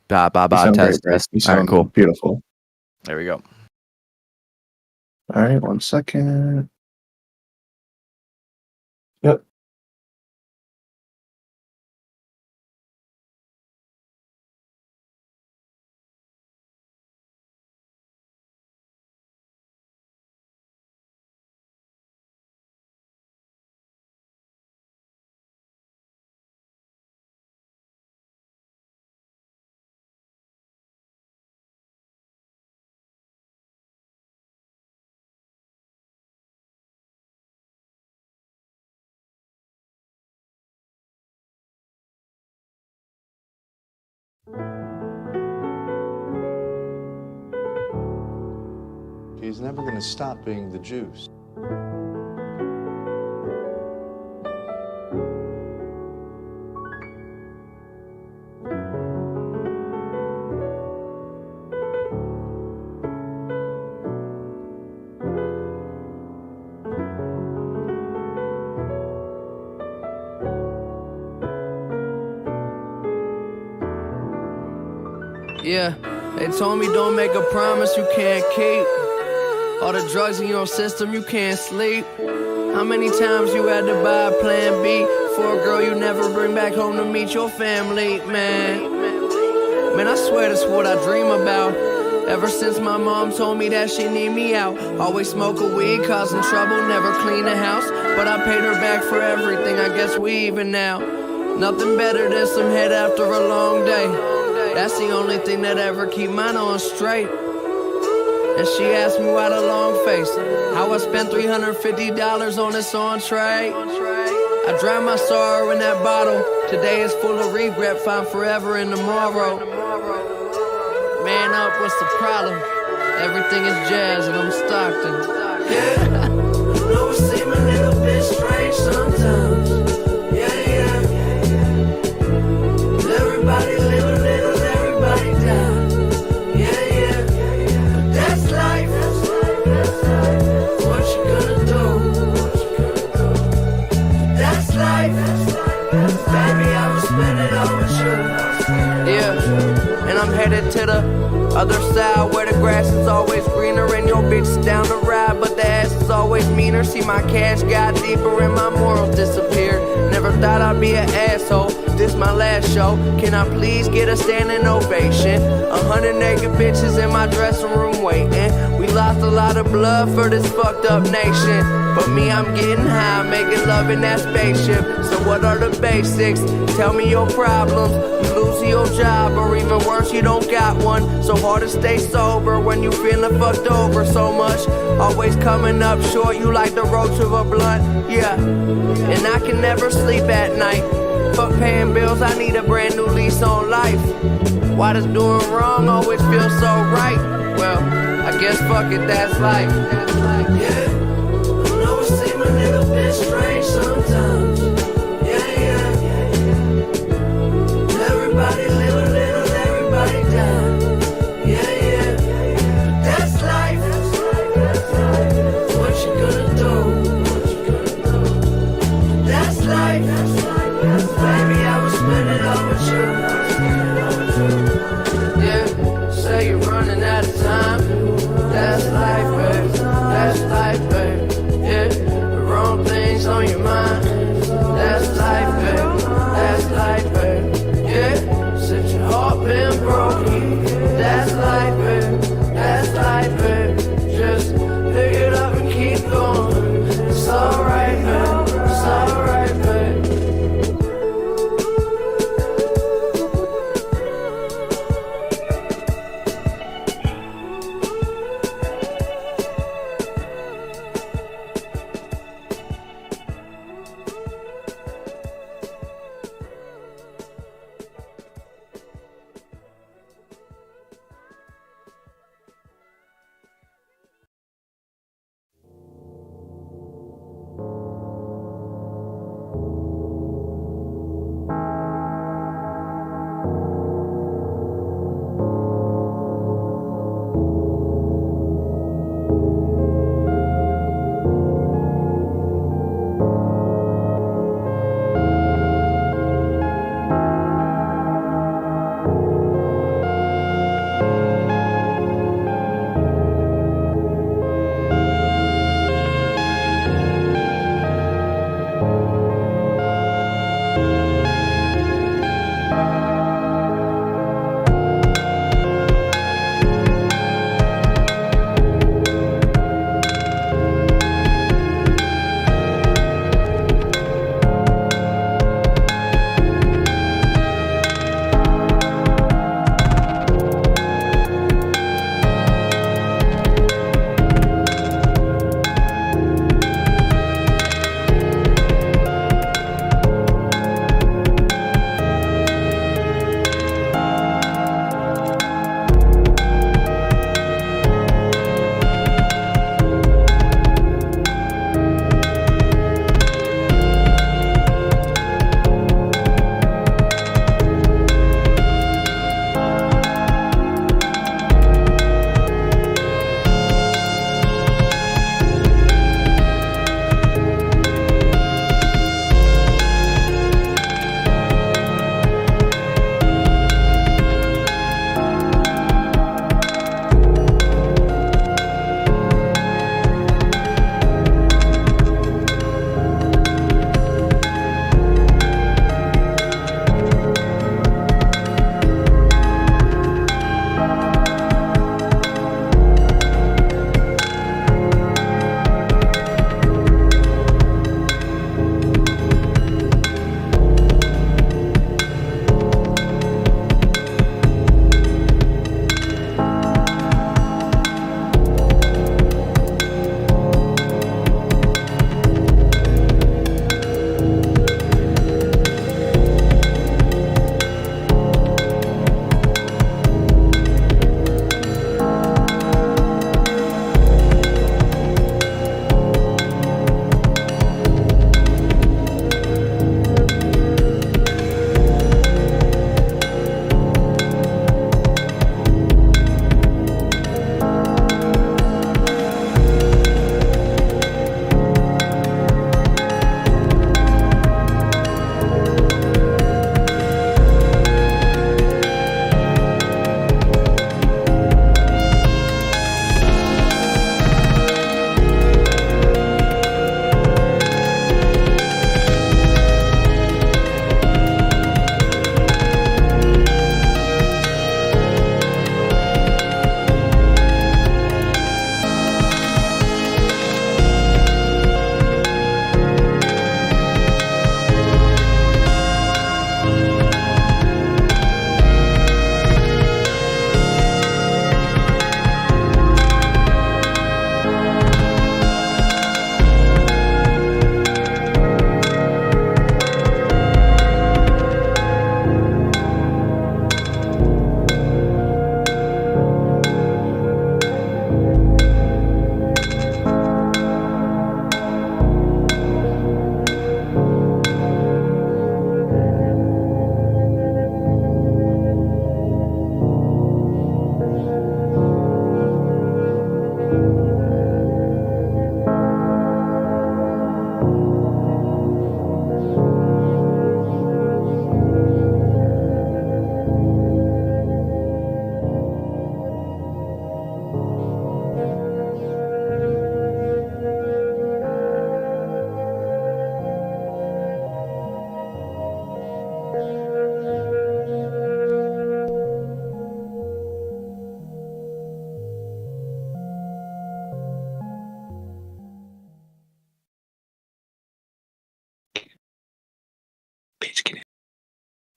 You sound great, Brad. You All right, sound cool. beautiful. There we go. All right, 1 second. Yep. He's never going to stop being the juice. Yeah, they told me don't make a promise you can't keep. All the drugs in your system, you can't sleep. How many times you had to buy a plan B for a girl you never bring back home to meet your family, man? Man, I swear that's what I dream about. Ever since my mom told me that she need me out. Always smoke a weed, causing trouble, never clean the house. But I paid her back for everything, I guess we even now. Nothing better than some head after a long day. That's the only thing that ever keep mine on straight. And she asked me why the long face, how I spent $350 on this entree. I drowned my sorrow in that bottle. Today is full of regret, find forever in tomorrow. Man up, what's the problem? Everything is jazz and I'm Stockton. Yeah, I know it seem a little bit strange sometimes. Yeah. Everybody live a little, everybody die. Yeah. But that's life. What you gonna do? That's life. Baby, I will spend it all with you. Yeah, and I'm headed to the other side where the grass is always greener and your bitch is down to ride, but the ass is always meaner. See, my cash got deeper and my morals disappeared. Never thought I'd be an asshole. This my last show. Can I please get a standing ovation? 100 naked bitches in my dressing room waiting. We lost a lot of blood for this fucked up nation. But me, I'm getting high, making love in that spaceship. So what are the basics? Tell me your problems. You losing your job, or even worse, you don't got one. So hard to stay sober when you feeling fucked over so much. Always coming up short, you like the roach of a blunt. Yeah, and I can never sleep at night. Fuck paying bills, I need a brand new lease on life. Why does doing wrong always feel so right? Well, I guess fuck it, that's life. Yeah, I know it seems a little bit strange sometimes. Yeah. Everybody live a little, everybody die. Yeah. But that's life. What you gonna do? That's life. Baby, I will spend it all with you. Yeah, say you're running out of time. That's life, babe. That's life, babe. Yeah, the wrong things on your mind.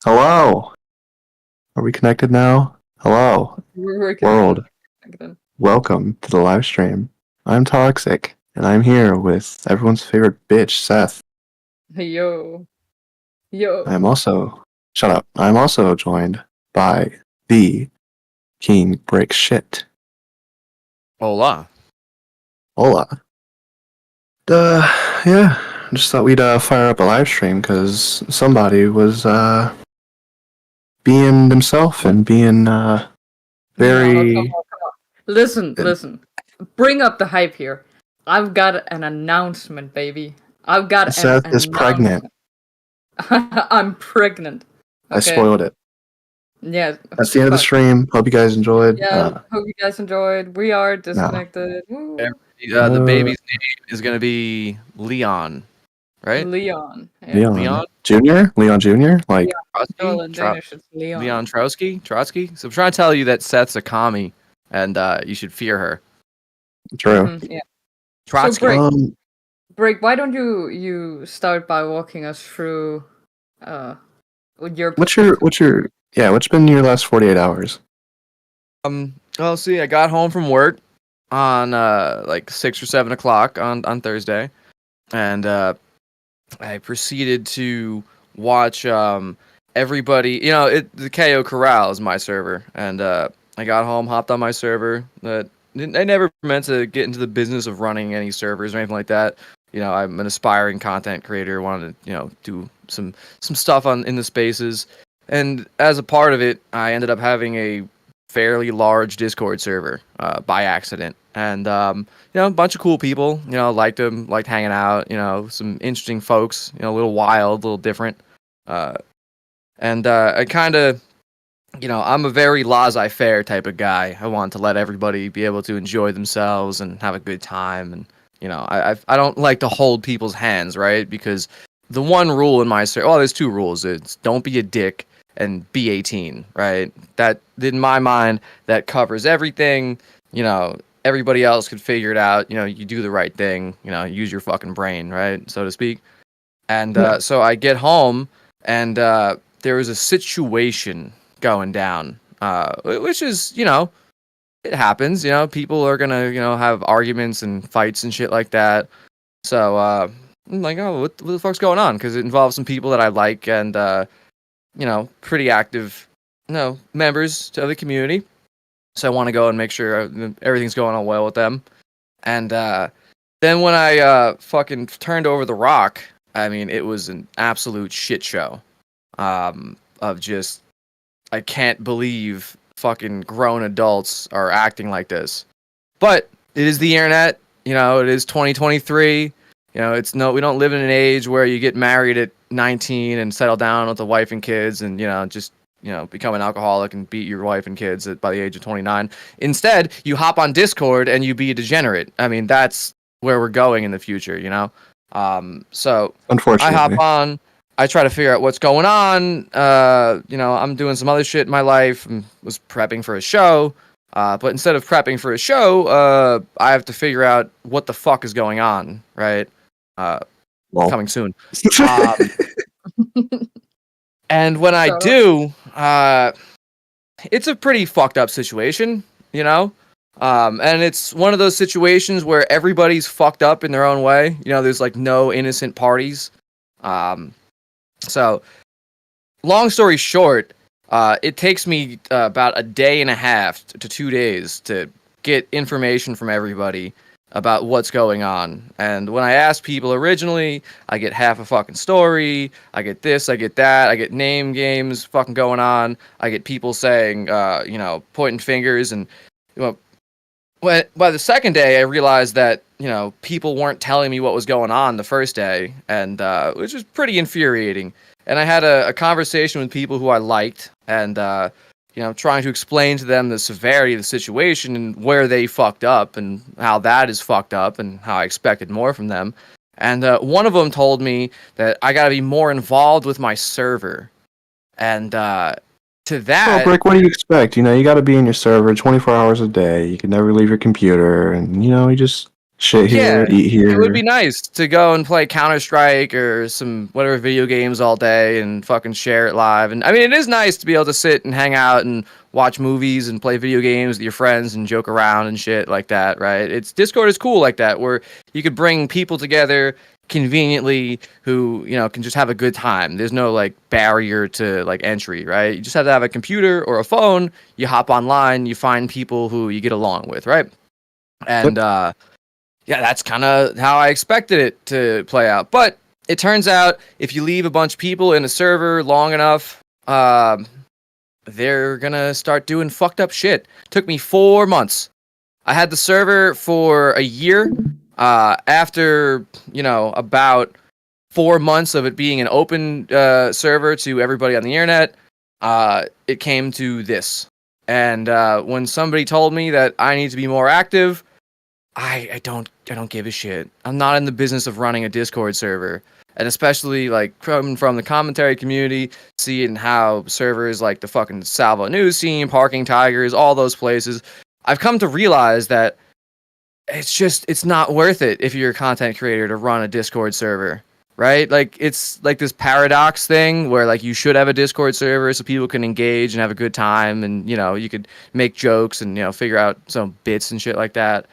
Hello. Are we connected now? Hello, We're world. connected. Welcome to the live stream. I'm Toxic, and I'm here with everyone's favorite bitch, Seth. Yo. I'm also joined by the King Break Shit. Hola. Hola. Just thought we'd fire up a live stream because somebody was being himself and being very. No, come on. Listen. Bring up the hype here. I've got an announcement, baby. I've got Seth is pregnant. I'm pregnant. Okay? I spoiled it. Yeah. That's the end of the stream. Hope you guys enjoyed. Yeah, hope you guys enjoyed. We are disconnected. The baby's name is going to be Leon, right? Leon. Yeah. Leon Jr.? Leon Jr.? Like, Well, in Danish, it's Leon. Leon Trotsky? So I'm trying to tell you that Seth's a commie, and you should fear her. true. Mm-hmm, yeah. Trotsky. So, Break, why don't you start by walking us through your what's been your last 48 hours? Well, see, I got home from work on like 6 or 7 o'clock on Thursday, and I proceeded to watch everybody. The KO Corral is my server, and I got home, hopped on my server. I never meant to get into the business of running any servers or anything like that. I'm an aspiring content creator, wanted to do some stuff in the spaces, and as a part of it, I ended up having a fairly large Discord server by accident, and a bunch of cool people. Liked them, liked hanging out. Some interesting folks. A little wild, a little different, and I kind of. I'm a very laissez-faire type of guy. I want to let everybody be able to enjoy themselves and have a good time, and I don't like to hold people's hands, right? Because the one rule in my there's 2 rules. It's don't be a dick and be 18, right? That, in my mind, that covers everything. Everybody else could figure it out. You do the right thing. Use your fucking brain, right, so to speak. And so I get home, and there was a situation going down, which is, it happens. People are gonna, have arguments and fights and shit like that. So I'm like, oh, what the fuck's going on? Because it involves some people that I like and pretty active, members of the community. So I want to go and make sure everything's going on well with them. And then when I fucking turned over the rock, I mean, it was an absolute shit show of just, I can't believe fucking grown adults are acting like this. But it is the internet, it is 2023. We don't live in an age where you get married at 19 and settle down with a wife and kids and, just, become an alcoholic and beat your wife and kids by the age of 29. Instead, you hop on Discord and you be a degenerate. I mean, that's where we're going in the future, So Unfortunately, I hop on. I try to figure out what's going on. I'm doing some other shit in my life and was prepping for a show. But instead of prepping for a show, I have to figure out what the fuck is going on, right? Coming soon. And when I do, it's a pretty fucked up situation, and it's one of those situations where everybody's fucked up in their own way. There's like no innocent parties. So, long story short, it takes me about a day and a half to 2 days to get information from everybody about what's going on. And when I ask people originally, I get half a fucking story. I get this, I get that. I get name games fucking going on. I get people saying, pointing fingers. And by the second day, I realized that, people weren't telling me what was going on the first day, and which was pretty infuriating. And I had a conversation with people who I liked, and trying to explain to them the severity of the situation and where they fucked up and how that is fucked up and how I expected more from them. And one of them told me that I got to be more involved with my server. And to that... Well, Brick, what do you expect? You got to be in your server 24 hours a day. You can never leave your computer. And, you just Shit here, Yeah, eat here. it would be nice to go and play Counter-Strike or some whatever video games all day and fucking share it live. And I mean, it is nice to be able to sit and hang out and watch movies and play video games with your friends and joke around and shit like that, right? Discord is cool like that, where you could bring people together conveniently who, can just have a good time. There's no like barrier to like entry, right? You just have to have a computer or a phone, you hop online, you find people who you get along with, right? And yeah, that's kind of how I expected it to play out. But it turns out if you leave a bunch of people in a server long enough, they're going to start doing fucked up shit. Took me 4 months. I had the server for a year. After, about 4 months of it being an open server to everybody on the internet, it came to this. And when somebody told me that I need to be more active, I don't give a shit. I'm not in the business of running a Discord server. And especially like coming from the commentary community, seeing how servers like the fucking Salvo News Team, Parking Tigers, all those places, I've come to realize that it's not worth it if you're a content creator to run a Discord server, right? Like it's like this paradox thing where like you should have a Discord server so people can engage and have a good time, and you could make jokes and figure out some bits and shit like that.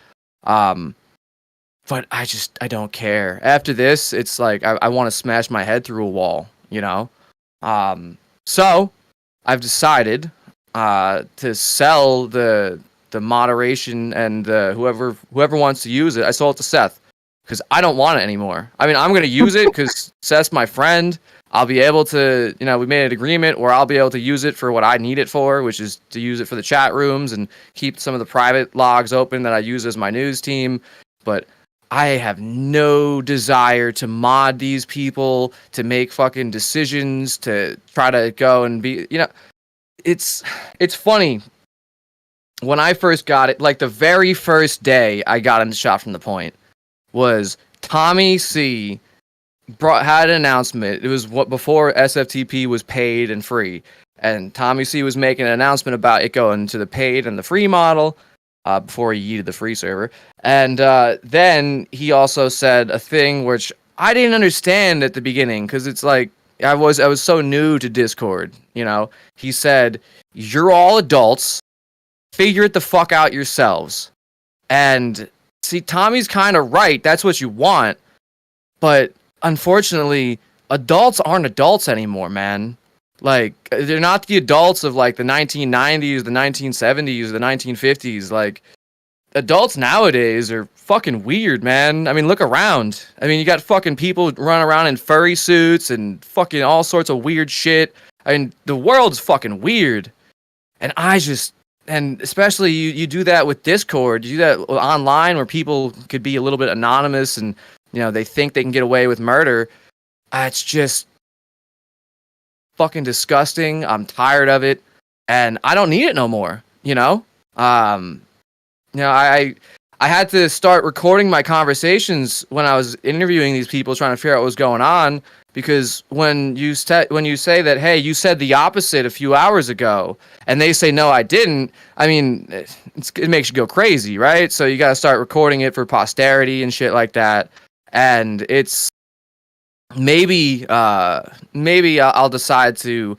But I don't care. After this, it's like I want to smash my head through a wall, So I've decided to sell the moderation and whoever wants to use it. I sold it to Seth because I don't want it anymore. I mean, I'm gonna use it because Seth's my friend. I'll be able to, we made an agreement where I'll be able to use it for what I need it for, which is to use it for the chat rooms and keep some of the private logs open that I use as my news team. But I have no desire to mod these people, to make fucking decisions, to try to go and be, it's funny. When I first got it, like the very first day I got in the shot from the point was Tommy C had an announcement. It was before SFTP was paid and free, and Tommy C was making an announcement about it going to the paid and the free model before he yeeted the free server. And then he also said a thing which I didn't understand at the beginning because it's like I was so new to Discord. He said, "You're all adults. Figure it the fuck out yourselves." And see, Tommy's kind of right. That's what you want, but unfortunately, adults aren't adults anymore, man. Like, they're not the adults of, like, the 1990s, the 1970s, the 1950s. Like, adults nowadays are fucking weird, man. I mean, look around. I mean, you got fucking people running around in furry suits and fucking all sorts of weird shit. I mean, the world's fucking weird. And and especially you do that with Discord. You do that online where people could be a little bit anonymous and they think they can get away with murder. It's just fucking disgusting. I'm tired of it, and I don't need it no more. I had to start recording my conversations when I was interviewing these people, trying to figure out what was going on. Because when you say that, hey, you said the opposite a few hours ago, and they say no, I didn't. I mean, it makes you go crazy, right? So you got to start recording it for posterity and shit like that. And it's maybe I'll decide to,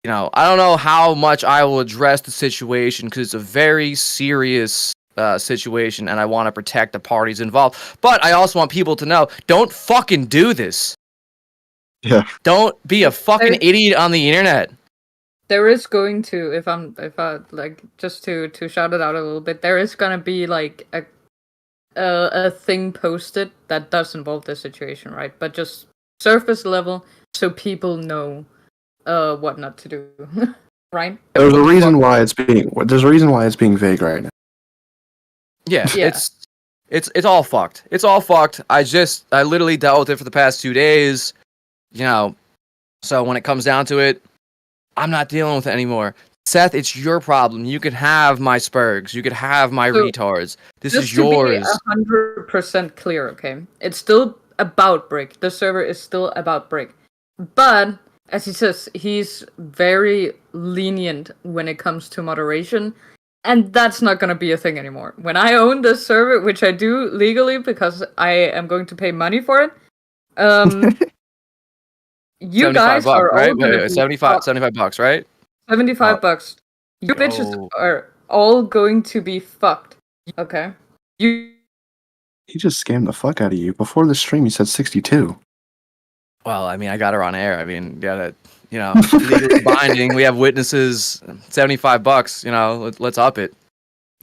I don't know how much I will address the situation because it's a very serious situation, and I want to protect the parties involved. But I also want people to know, don't fucking do this. Yeah. Don't be a fucking idiot on the internet. There is going to, if I like, just to shout it out a little bit, there is gonna be like a thing posted that does involve this situation, right? But just surface level, so people know what not to do, right? There's a reason why it's being vague right now. Yeah. It's all fucked. It's all fucked. I literally dealt with it for the past 2 days. So when it comes down to it, I'm not dealing with it anymore. Seth, it's your problem. You could have my spurgs. You could have my retards. This is yours. Just to be 100% clear, okay? It's still about Brick. The server is still about Brick. But, as he says, he's very lenient when it comes to moderation. And that's not gonna be a thing anymore. When I own this server, which I do legally because I am going to pay money for it, you 75 guys bucks, are all right? gonna Wait, be 75 bucks, right? 75 bucks. You bitches Yo. are all going to be fucked. Okay? You He just scammed the fuck out of you. Before the stream, he said 62. Well, I mean, I got her on air. I mean, legally binding. We have witnesses. 75 bucks. Let's up it.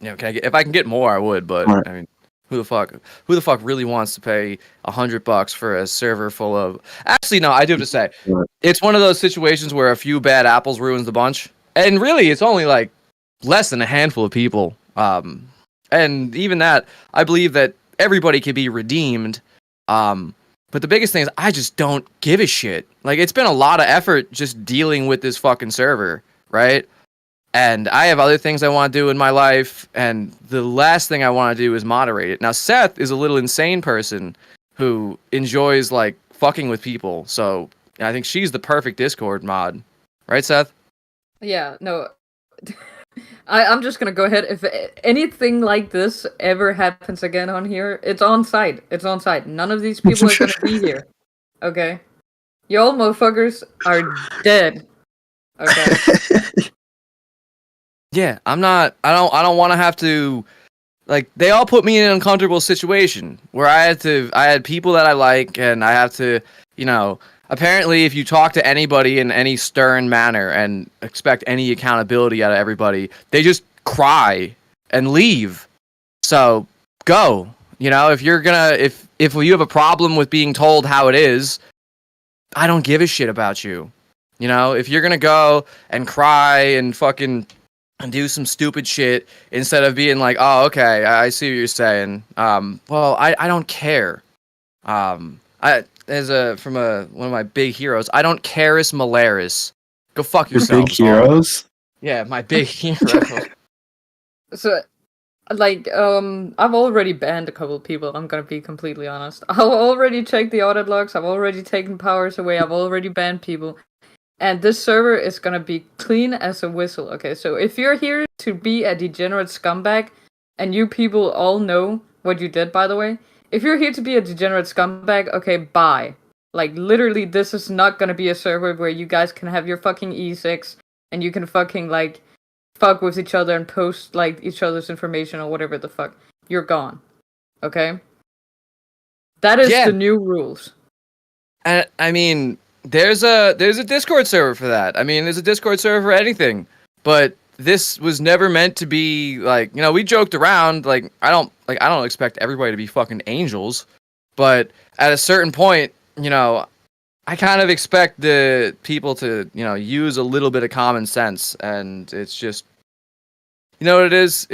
If I can get more, I would. But Right. I mean, who the fuck really wants to pay $100 for a server full of? Actually, no, I do have to say, Right. it's one of those situations where a few bad apples ruins the bunch, and really, it's only like less than a handful of people. And even that, I believe that everybody can be redeemed. But the biggest thing is I just don't give a shit. Like, it's been a lot of effort just dealing with this fucking server, right? And I have other things I want to do in my life, and the last thing I want to do is moderate it. Now, Seth is a little insane person who enjoys, like, fucking with people, so I think she's the perfect Discord mod. Right, Seth? Yeah, no. I'm just gonna go ahead. If anything like this ever happens again on here, it's on site. It's on site. None of these people are gonna be here. Okay? Y'all motherfuckers are dead. Okay? Yeah, I don't want to have to, like, they all put me in an uncomfortable situation where I had people that I like, and I have to, apparently if you talk to anybody in any stern manner and expect any accountability out of everybody, they just cry and leave. So go. If you're gonna, if you have a problem with being told how it is, I don't give a shit about you. If you're gonna go and cry and fucking and do some stupid shit instead of being like, oh, okay, I see what you're saying. Well, I don't care. From one of my big heroes, I don't careis malaris. Go fuck Your yourself. big heroes? Yeah, my big hero. So, like, I've already banned a couple of people, I'm gonna be completely honest. I've already checked the audit logs, I've already taken powers away, I've already banned people. And this server is gonna be clean as a whistle, okay? So if you're here to be a degenerate scumbag, and you people all know what you did, by the way, if you're here to be a degenerate scumbag, okay, bye. Like, literally, this is not gonna be a server where you guys can have your fucking E6, and you can fucking, like, fuck with each other and post, like, each other's information or whatever the fuck. You're gone. Okay? That is the new rules. And I mean, there's a Discord server for that. I mean, there's a Discord server for anything. But this was never meant to be like, we joked around, like I don't expect everybody to be fucking angels, but at a certain point, I kind of expect the people to, use a little bit of common sense, and it's just, what it is?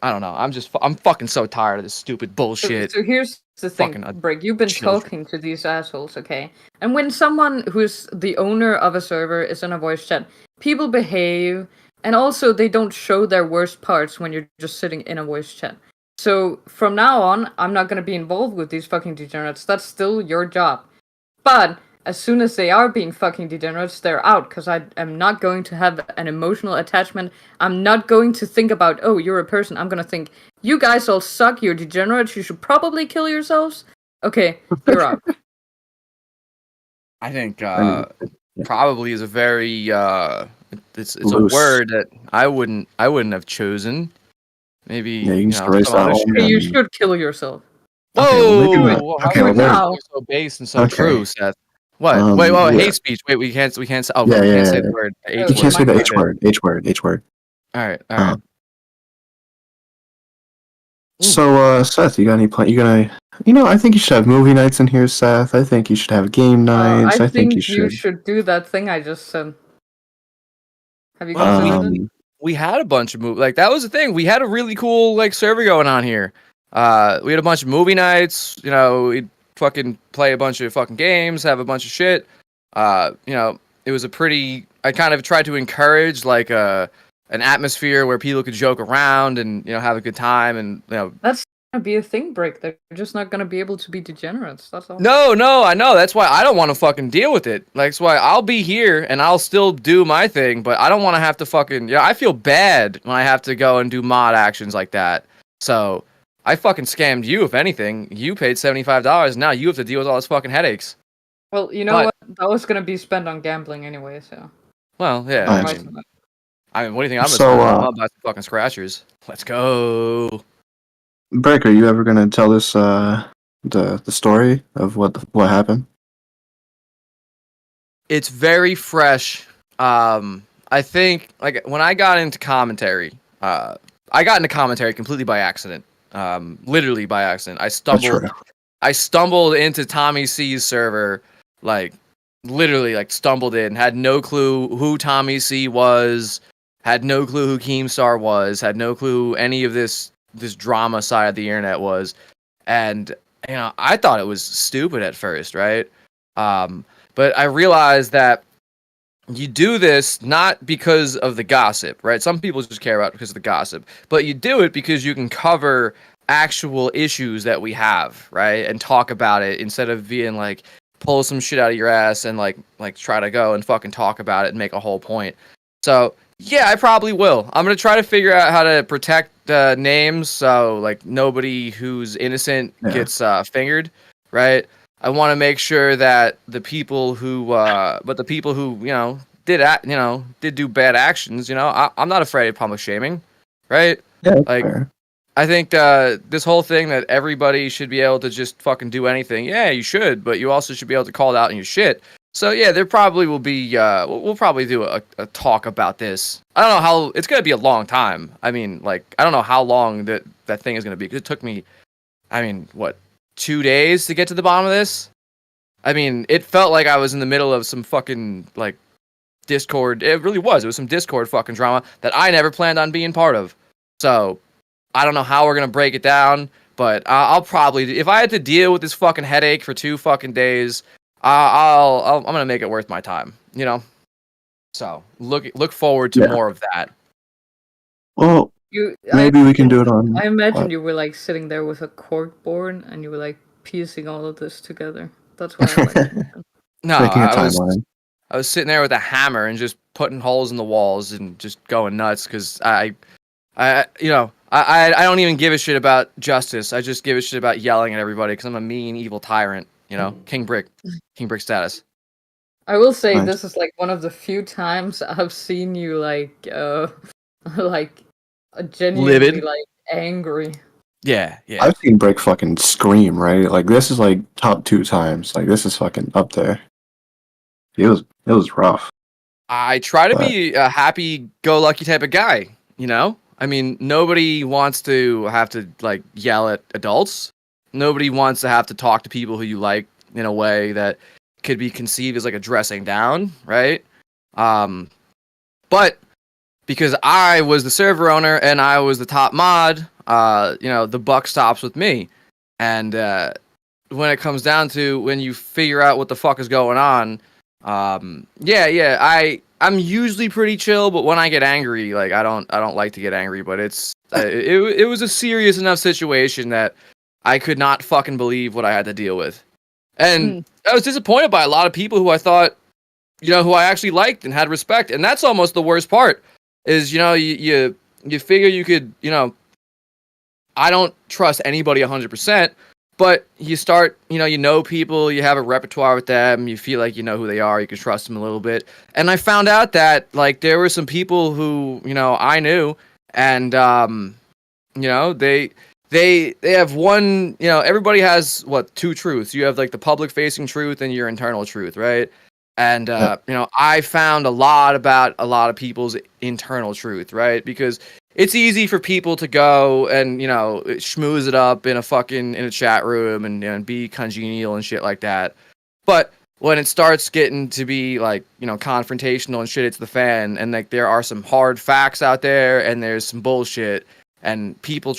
I don't know. I'm fucking so tired of this stupid bullshit. So here's the thing, Brig. You've been talking to these assholes, okay? And when someone who's the owner of a server is in a voice chat, people behave, and also they don't show their worst parts when you're just sitting in a voice chat. So from now on, I'm not gonna be involved with these fucking degenerates. That's still your job. But as soon as they are being fucking degenerates, they're out, because I am not going to have an emotional attachment. I'm not going to think about, oh, you're a person. I'm gonna think, you guys all suck, you're degenerates, you should probably kill yourselves. Okay, you're out. I think probably is a very it's a word that I wouldn't have chosen. Maybe you should kill yourself. Whoa! Okay, well, You're so base and so true, Seth. What? Wait, hate speech. Wait, we can't. Oh, we can't say the word. You can't say the H word. H word. All right. So, Seth, you got any plan? You gonna? I think you should have movie nights in here, Seth. I think you should have game nights. I think you should do that thing I just said. Have you considered it? We had a bunch of movies. Like, that was the thing. We had a really cool server going on here. We had a bunch of movie nights. We'd fucking play a bunch of fucking games, have a bunch of shit. It was a pretty. I kind of tried to encourage like an atmosphere where people could joke around and have a good time, and That's gonna be a thing break. They're just not gonna be able to be degenerates. That's all. No, I know. That's why I don't want to fucking deal with it. Like, that's why I'll be here and I'll still do my thing, but I don't want to have to fucking. Yeah, I feel bad when I have to go and do mod actions like that. So I fucking scammed you. If anything, you paid $75. Now you have to deal with all those fucking headaches. Well, you know what? That was gonna be spent on gambling anyway. So. Well, yeah. Nice. I mean, what do you think I'm gonna So, spend? I'm gonna buy some fucking scratchers. Let's go. Break, are you ever gonna tell us the story of what happened? It's very fresh. I think like when I got into commentary, I got into commentary completely by accident. Literally by accident. I stumbled into Tommy C's server, like literally like stumbled in, had no clue who Tommy C was, had no clue who Keemstar was, had no clue who any of this drama side of the internet was. And you know, I thought it was stupid at first, right? But I realized that you do this not because of the gossip, right? Some people just care about it because of the gossip, but you do it because you can cover actual issues that we have, right? And talk about it instead of being like, pull some shit out of your ass and like try to go and fucking talk about it and make a whole point. So yeah, I probably will. I'm gonna try to figure out how to protect names so like nobody who's innocent gets fingered, right? I want to make sure that the people who did do bad actions, I'm not afraid of public shaming, right? Yeah, like fair. I think this whole thing that everybody should be able to just fucking do anything. Yeah, you should, but you also should be able to call it out in your shit. So yeah, there probably will be. We'll probably do a talk about this. I don't know how it's gonna be a long time. I mean, like I don't know how long that thing is gonna be. 'Cause it took me, 2 days to get to the bottom of this. I mean, it felt like I was in the middle of some fucking like Discord. It really was. It was some Discord fucking drama that I never planned on being part of. So I don't know how we're gonna break it down, but I'll probably, if I had to deal with this fucking headache for 2 fucking days, I'm gonna make it worth my time, So look forward to more of that. Well, maybe we can do it on. I imagine you were like sitting there with a cork board and you were like piecing all of this together. That's what I like. No, Making a timeline. I was sitting there with a hammer and just putting holes in the walls and just going nuts because I don't even give a shit about justice. I just give a shit about yelling at everybody because I'm a mean, evil tyrant. King Brick status. I will say this is like one of the few times I've seen you like genuinely livid, like angry. Yeah. I've seen Brick fucking scream, right? Like this is like top 2 times. Like this is fucking up there. It was rough. I try to be a happy-go-lucky type of guy. I mean, nobody wants to have to like yell at adults. Nobody wants to have to talk to people who you like in a way that could be conceived as like a dressing down, right? But because I was the server owner and I was the top mod, the buck stops with me. And when it comes down to when you figure out what the fuck is going on, I'm usually pretty chill, but when I get angry, like I don't like to get angry, but it was a serious enough situation that I could not fucking believe what I had to deal with. And I was disappointed by a lot of people who I thought, who I actually liked and had respect. And that's almost the worst part is, you figure you could, I don't trust anybody 100%, but you start, you know people, you have a repertoire with them, you feel like you know who they are, you can trust them a little bit. And I found out that, like, there were some people who, I knew, and, they have one, everybody has, 2 truths. You have, like, the public-facing truth and your internal truth, right? And, I found a lot about a lot of people's internal truth, right? Because it's easy for people to go and, schmooze it up in a chat room and be congenial and shit like that. But when it starts getting to be like, confrontational and shit, it's the fan. And like, there are some hard facts out there and there's some bullshit. And people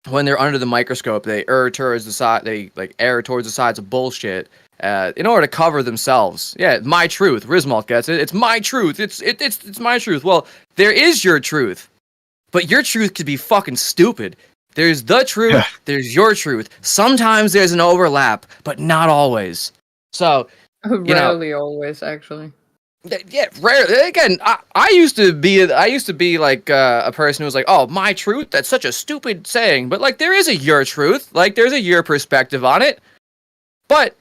when they're under the microscope, they err towards the sides of bullshit. In order to cover themselves. Yeah, my truth. Rizmalt gets it. It's my truth. It's my truth. Well, there is your truth. But your truth could be fucking stupid. There's the truth, there's your truth. Sometimes there's an overlap, but not always. So, rarely always, actually. Yeah, rarely. Again, I used to be like a person who was like, "Oh, my truth." That's such a stupid saying, but like there is a your truth. Like there's a your perspective on it, but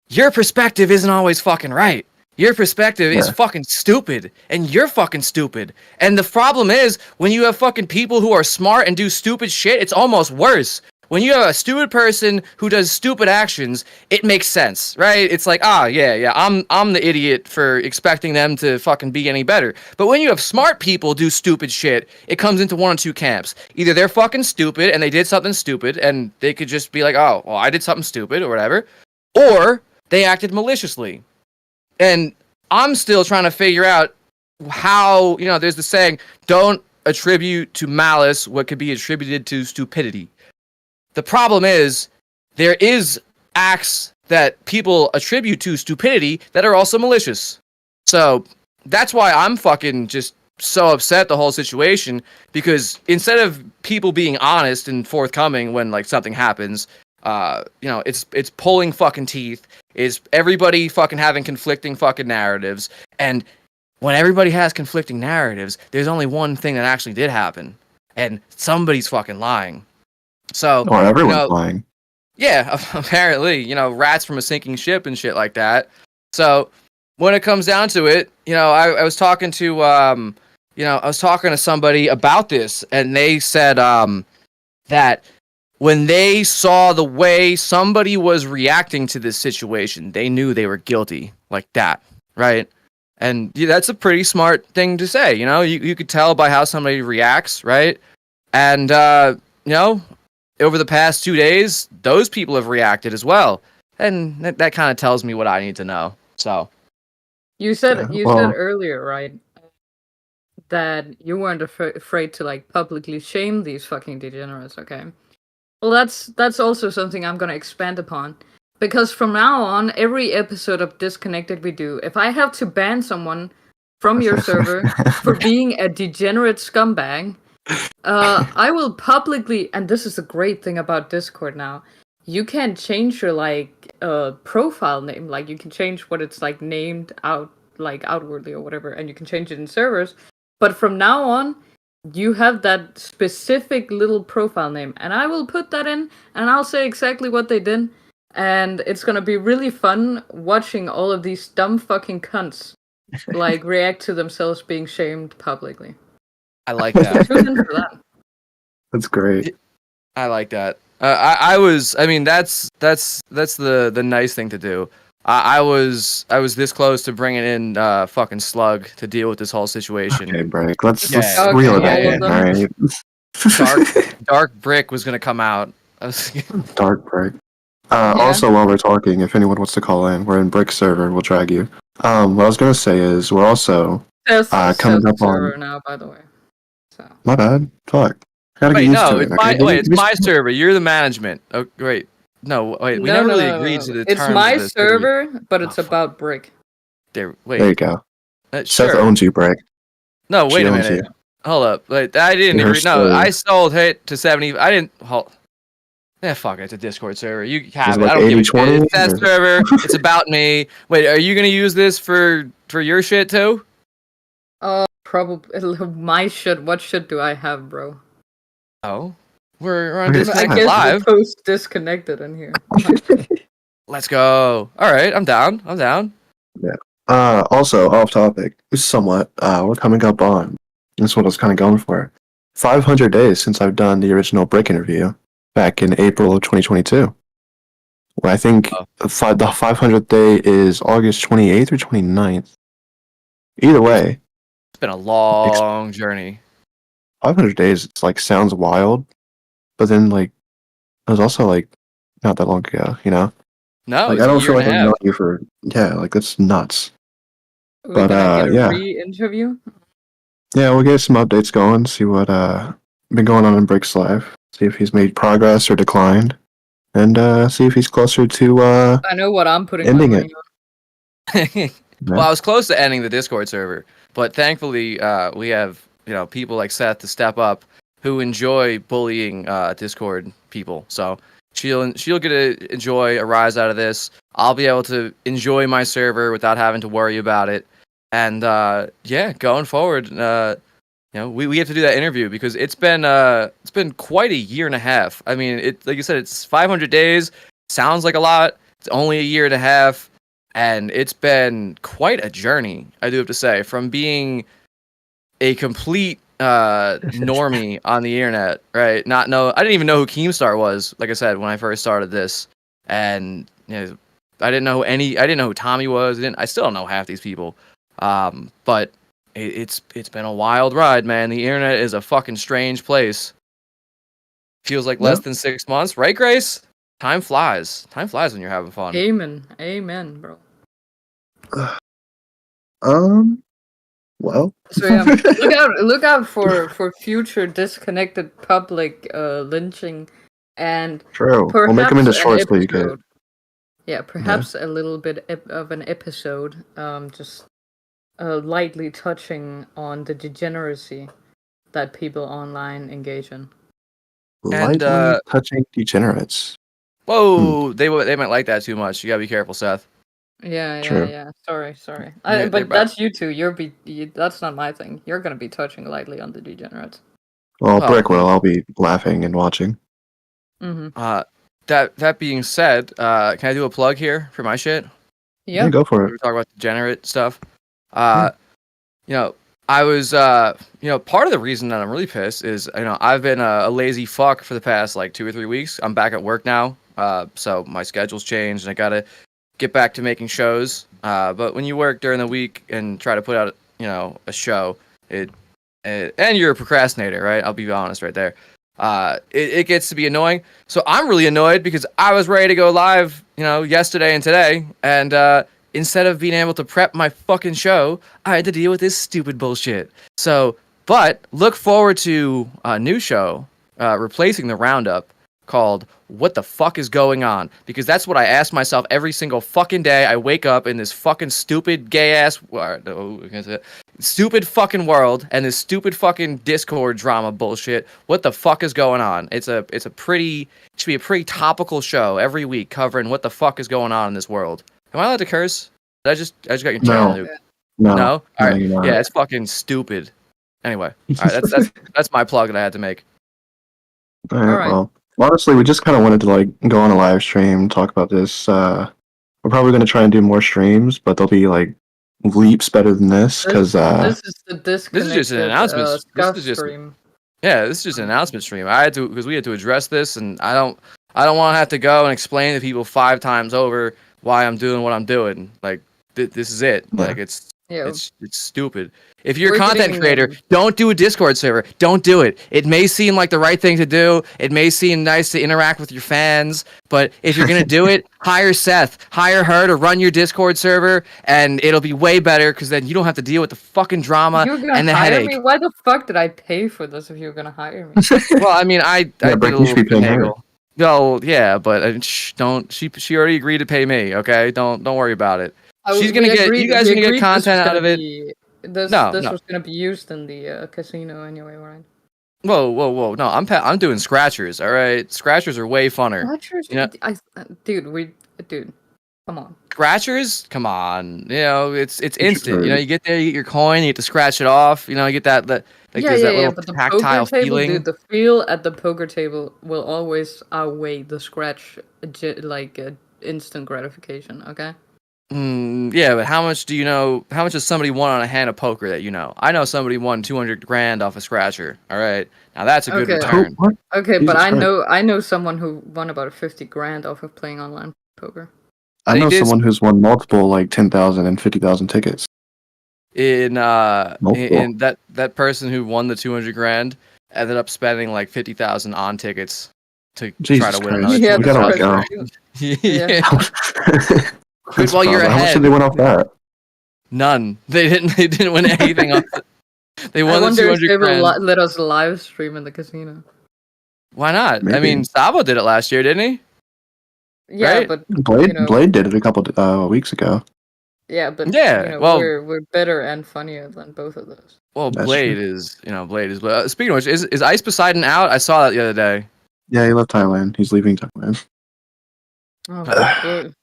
your perspective isn't always fucking right. Your perspective is fucking stupid, and you're fucking stupid. And the problem is, when you have fucking people who are smart and do stupid shit, it's almost worse. When you have a stupid person who does stupid actions, it makes sense, right? It's like, yeah, I'm the idiot for expecting them to fucking be any better. But when you have smart people do stupid shit, it comes into one of two camps. Either they're fucking stupid and they did something stupid, and they could just be like, oh, well, I did something stupid or whatever. Or they acted maliciously. And I'm still trying to figure out how, there's the saying, don't attribute to malice what could be attributed to stupidity. The problem is, there is acts that people attribute to stupidity that are also malicious. So that's why I'm fucking just so upset at the whole situation, because instead of people being honest and forthcoming when like something happens, it's pulling fucking teeth. Is everybody fucking having conflicting fucking narratives? And when everybody has conflicting narratives, there's only one thing that actually did happen, and somebody's fucking lying. So, or everyone's lying. Yeah, apparently, rats from a sinking ship and shit like that. So, when it comes down to it, I was talking to somebody about this, and they said that when they saw the way somebody was reacting to this situation, they knew they were guilty, like that, right? And that's a pretty smart thing to say, you could tell by how somebody reacts, right? And, over the past 2 days, those people have reacted as well. And that kind of tells me what I need to know, so. You said earlier, right, that you weren't afraid to, like, publicly shame these fucking degenerates, okay? Well, that's also something I'm gonna expand upon. Because from now on, every episode of Disconnected we do, if I have to ban someone from your server for being a degenerate scumbag, I will publicly, and this is the great thing about Discord now, you can change your, like, profile name. Like, you can change what it's, like, named out, like, outwardly or whatever, and you can change it in servers. But from now on, you have that specific little profile name, and I will put that in, and I'll say exactly what they did, and it's gonna be really fun watching all of these dumb fucking cunts, like, react to themselves being shamed publicly. I like that. Tune in for that. That's great. I like that. That's the nice thing to do. I was this close to bringing in fucking Slug to deal with this whole situation. Okay, Break. Let's Okay, reel it in, alright? Dark Brick was gonna come out. Dark Brick. Also, while we're talking, if anyone wants to call in, we're in Brick server. We'll drag you. What I was gonna say is we're also coming up on now, by the way. So. My bad. Fuck. Gotta get used to it. It's my server. You're the management. Oh, wait. No, wait. We never really agreed to the terms. It's my server, but it's about Brick. There you go. Sure. Seth owns you, Brick. No, wait a minute. Hold up. Wait, I didn't agree. No, I sold it to 70. I didn't. Fuck it. It's a Discord server. You have it. Like I don't give a shit. It's that server. It's about me. Wait, are you gonna use this for your shit too? Probably my shit. What shit do I have, bro? Oh, we're on Disconnected I guess Live. We'll post Disconnected in here. Let's go. All right, I'm down. Yeah. Also, off topic, somewhat. We're coming up on. This is what I was kind of going for. 500 days since I've done the original Brick interview back in April of 2022. Well, I think the 500th day is August 28th or 29th. Either way. It's been a long journey. 500 days, it's like sounds wild, but then like it was also like not that long ago, No, like I don't feel like I've known you for like that's nuts. But re-interview. Yeah, we'll get some updates going. See what been going on in Brick's life. See if he's made progress or declined, and see if he's closer to. I know what I'm putting. Ending it. Well, I was close to ending the Discord server, but thankfully we have people like Seth to step up who enjoy bullying Discord people. So she'll get to enjoy a rise out of this. I'll be able to enjoy my server without having to worry about it. And going forward, we have to do that interview because it's been quite a year and a half. I mean, like you said, it's 500 days. Sounds like a lot. It's only a year and a half, and it's been quite a journey. I do have to say, from being a complete normie on the internet, right? I didn't even know who Keemstar was. Like I said, when I first started this, and I didn't know who Tommy was. I still don't know half these people. But it's been a wild ride, man. The internet is a fucking strange place. Feels like less than 6 months, right, Grace? Time flies. Time flies when you're having fun. Amen, bro. Well. So yeah, look out for future disconnected public lynching and True. We'll make them into shorts so you get. Yeah, perhaps a little bit of an episode, just lightly touching on the degeneracy that people online engage in. Lightly touching degenerates. Whoa, they might like that too much. You gotta be careful, Seth. Yeah. Sorry. But that's you two. That's not my thing. You're gonna be touching lightly on the degenerates. Well, Brick will. I'll be laughing and watching. Mm-hmm. That being said, can I do a plug here for my shit? Yeah, go for it. We talk about degenerate stuff. I was, part of the reason that I'm really pissed is, I've been a lazy fuck for the past like 2 or 3 weeks. I'm back at work now, so my schedule's changed, and I gotta get back to making shows. But when you work during the week and try to put out, a show, and you're a procrastinator, right? I'll be honest right there. It gets to be annoying. So I'm really annoyed because I was ready to go live, yesterday and today, and instead of being able to prep my fucking show, I had to deal with this stupid bullshit. But look forward to a new show replacing the roundup called What the Fuck is Going On? Because that's what I ask myself every single fucking day. I wake up in this fucking stupid gay-ass... stupid fucking world and this stupid fucking Discord drama bullshit. What the fuck is going on? It should be a pretty topical show every week covering what the fuck is going on in this world. Am I allowed to curse? I just got your channel nuked. No? All right. Yeah, it's fucking stupid. Anyway, all right, that's my plug that I had to make. All right. Well, honestly, we just kind of wanted to go on a live stream, talk about this. We're probably going to try and do more streams, but they'll be leaps better than this because this is the disconnected. This is just an announcement. Stream. Yeah, this is just an announcement stream. Because we had to address this, and I don't want to have to go and explain to people 5 times over why I'm doing what I'm doing. This is it. Yeah. It's stupid. If you're a content creator, don't do a Discord server. Don't do it. It may seem like the right thing to do. It may seem nice to interact with your fans, but if you're gonna do it, hire Seth. Hire her to run your Discord server, and it'll be way better because then you don't have to deal with the fucking drama and the headache. Me? Why the fuck did I pay for this if you were gonna hire me? Well, I mean, I did a little finagle. No, yeah, but she already agreed to pay me. Okay, don't worry about it. She's gonna get you guys are gonna get content out of it. This was gonna be used in the casino anyway, right? Whoa! No, I'm doing scratchers. All right, scratchers are way funner. Scratchers, dude, come on. Scratchers, come on. It's instant. You get there, you get your coin, you get to scratch it off. You get that little but the tactile poker table, feeling. Dude, the feel at the poker table will always outweigh the scratch, instant gratification. Okay. Yeah, but how much do you know? How much does somebody won on a hand of poker that you know? I know somebody won $200,000 off a scratcher. All right, now that's a good return. Okay, but I know someone who won about $50,000 off of playing online poker. I know someone who's won multiple 10,000 and 50,000 tickets. In that person who won the $200,000 ended up spending $50,000 on tickets to try to win another. Yeah, we gotta go. Yeah. Good, well, you're ahead. How much did they win off that? None. They didn't win anything off it. They won the $200,000. If they will let us live stream in the casino. Why not? Maybe. I mean, Sabo did it last year, didn't he? Yeah, right? But Blade did it a couple weeks ago. Yeah, but yeah, we're better and funnier than both of those. Well, That's Blade true. is, Blade is. Speaking of which, is Ice Poseidon out? I saw that the other day. Yeah, he left Thailand. He's leaving Thailand. Oh, good.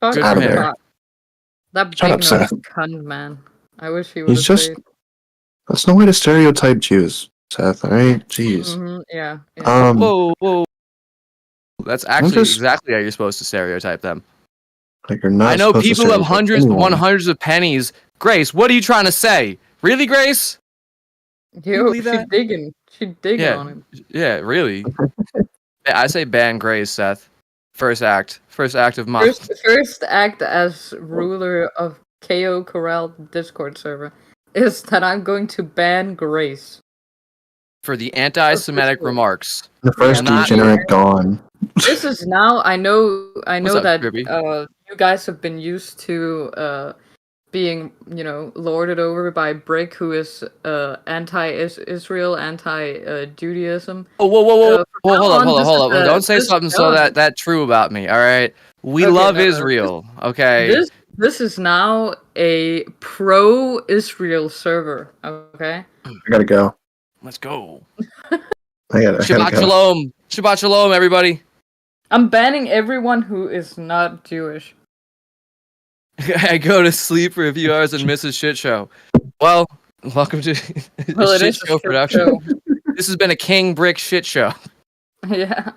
Fuck Good Out for of him. there. fuck. That Shut big up, nose Seth. cunt, man. I wish he would He's have just. stayed. That's no way to stereotype Jews, Seth. All right, jeez. Yeah. Whoa. That's actually just- exactly how you're supposed to stereotype them. Like you're not. I know supposed to people have stereotype hundreds anyone. of pennies. Grace, what are you trying to say? Really, Grace? Yo, believe she that? digging. She digging Yeah. on him. Yeah, really. I say ban Grace, Seth. First act of my. First act as ruler of KO Corral Discord server is that I'm going to ban Grace. For the anti-Semitic sure. remarks. The first Not- degenerate gone. This is now. I know What's up, that Kirby? you guys have been used to being, lorded over by Brick, who is anti-Israel, anti-Judaism. Whoa. from Hold now up. on, this is Don't say this something so villain. that true about me, all right? We Okay, love no, Israel, okay? This is now a pro-Israel server. Okay. I gotta go. Let's go. I gotta Shabbat go. shalom. Shabbat shalom, everybody. I'm banning everyone who is not Jewish. I go to sleep for a few hours and miss a shit show. Well, welcome to Well, it shit is a show shit production. show. This has been a King Brick shit show. Yeah.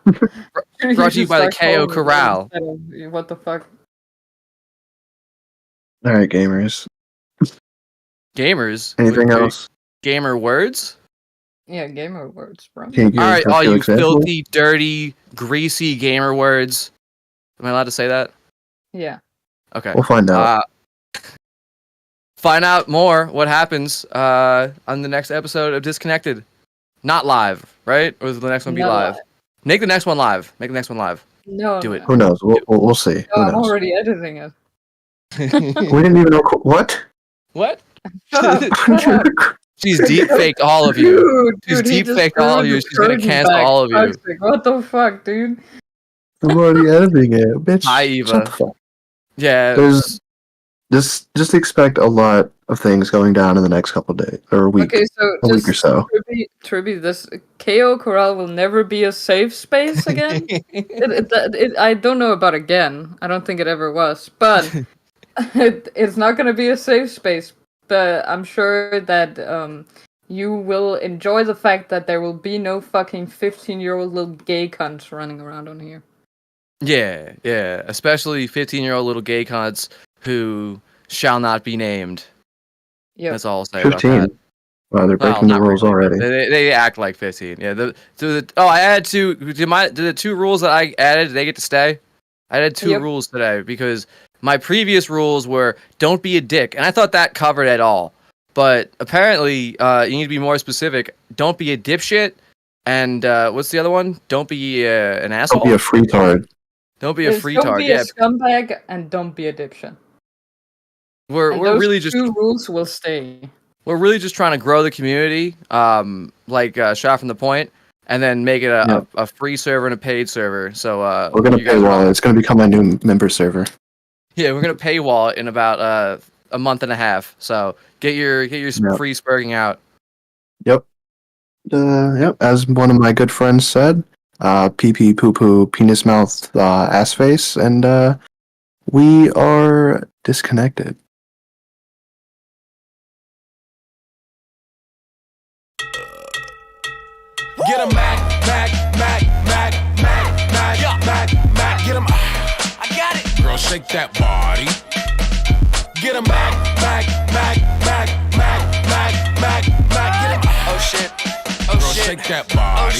Brought to you by the Start KO calling me Corral. that instead of- What the fuck? All right, gamers. Gamers. Anything With else? Gamer words. Yeah, gamer words, bro. Can you give All right, us a all few you examples? filthy, dirty, greasy gamer words. Am I allowed to say that? Yeah. Okay. We'll find out. Find out more what happens on the next episode of Disconnected. Not live, right? Or will the next one be Not live? live. Make the next one live. Make the next one live. No. Do it. Who knows? We'll see. No, Who I'm knows? already editing it. We didn't even know what. What? Shut up, shut up. She's deep faked all of you. She's Dude, he deep just faked all of threw you. the She's gonna curtain cancel back. all of you. Fuck's sake, what the fuck, dude? I'm already editing it, bitch. Hi, Eva. Shut the fuck. Yeah. There's just expect a lot of things going down in the next couple of days or a week, Okay, so a week just or so. Triby, this KO Corral will never be a safe space again. I don't know about again. I don't think it ever was, but it's not going to be a safe space. But I'm sure that you will enjoy the fact that there will be no fucking 15-year-old little gay cunts running around on here. Yeah. Especially 15-year-old little gay cunts who shall not be named. Yep. That's all I'll say about 15. that. Wow, they're Well, breaking the not rules really. already. They act like 15. Yeah. I added two. Did the two rules that I added? Did they get to stay? I added two Yep. rules today because my previous rules were don't be a dick, and I thought that covered it all. But apparently, you need to be more specific. Don't be a dipshit, and what's the other one? Don't be an asshole. Don't be a freetard. Don't be a Don't freetard. be Yeah, a scumbag and don't be a dipshit. we're And we're those really just two rules will stay. we're really just trying to grow the community, shot from the point, and then make it a free server and a paid server. So We're gonna you guys paywall are- it. It's gonna become my new member server. Yeah, we're gonna paywall it in about a month and a half. So get your Yep. free spurging out. Yep. As one of my good friends said, pee pee poo poo penis mouth ass face, and we are disconnected. Get him Mac, get him. I got it. Girl, shake that body. Get him Mac, get him. Oh shit. Girl, shake that body.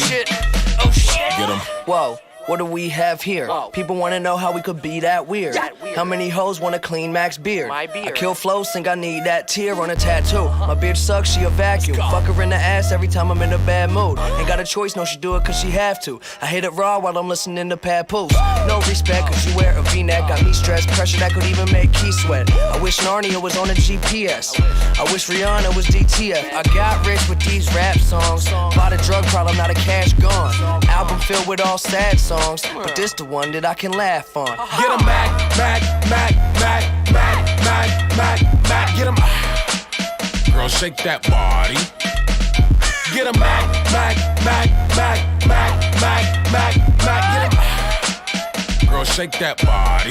Oh shit. Get him. Whoa. What do we have here? People wanna know how we could be that weird. How many hoes want a clean Max beard? I kill flows, think I need that tear on a tattoo. My bitch sucks, she a vacuum. Fuck her in the ass every time I'm in a bad mood. Ain't got a choice, no, she do it cause she have to. I hit it raw while I'm listening to Papoose. No respect cause you wear a v-neck. Got me stressed, pressure that could even make Key sweat. I wish Narnia was on a GPS. I wish Rihanna was DTF. I got rich with these rap songs. Bought a drug problem, not a cash gone. Album filled with all sad songs. But this the one that I can laugh on. Get him Mac, get him. Girl, shake that body. Get a Mac. Get a Girl, shake that body.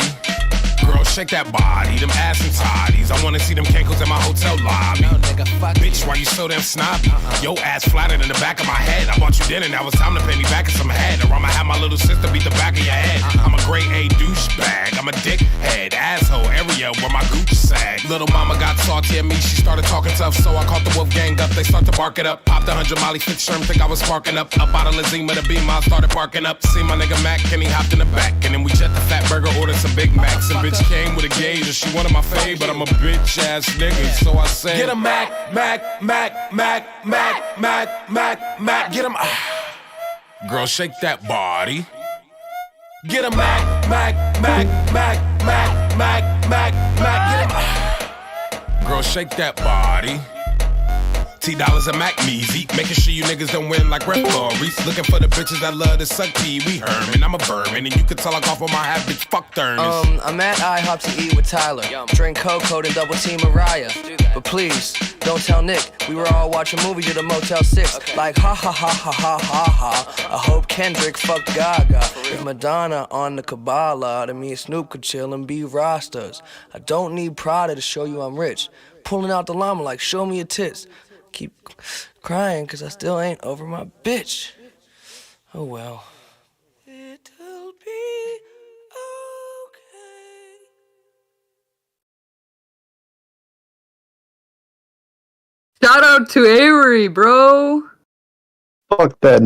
Girl, shake that body, them ass and toddies. I wanna see them cankles in my hotel lobby. No, nigga, bitch, why you so damn snobby? Yo ass flattered in the back of my head. I bought you dinner, now it's time to pay me back in some head. Or I'ma have my little sister beat the back of your head. I'm a grade A douchebag, I'm a dickhead, asshole area where my gooch sag. Little mama got salty at me, she started talking tough, so I caught the wolf gang up. They start to bark it up, popped 100 Molly, 50 Sherm, think I was sparking up. Up out of Lizima, the beam, I started parking up. See my nigga Mac, and he hopped in the back, and then we jet the fat burger, ordered some Big Macs. And bitch came with a gauge, and she wanted my fave, but I'm a bitch ass nigga, so I say, get a Mac. Get him. Girl, shake that body. Get a Mac. Get him. Girl, shake that body. $T a Mac Measy, making sure you niggas don't win like referees. Looking for the bitches that love to suck pee. We Herman, I'm a Berman, and you can tell I off on my half bitch. Fuck Thurnis. I'm at IHOP to eat with Tyler. Drink Coco and double team Mariah. But please, don't tell Nick. We were all watching movies at a Motel 6. Like ha ha ha ha ha ha ha. I hope Kendrick fucked Gaga. If Madonna on the Kabbalah, then me and Snoop could chill and be Rastas. I don't need Prada to show you I'm rich. Pulling out the llama like show me your tits. Keep crying cause I still ain't over my bitch. Oh well. It'll be okay. Shout out to Avery, bro. Fuck that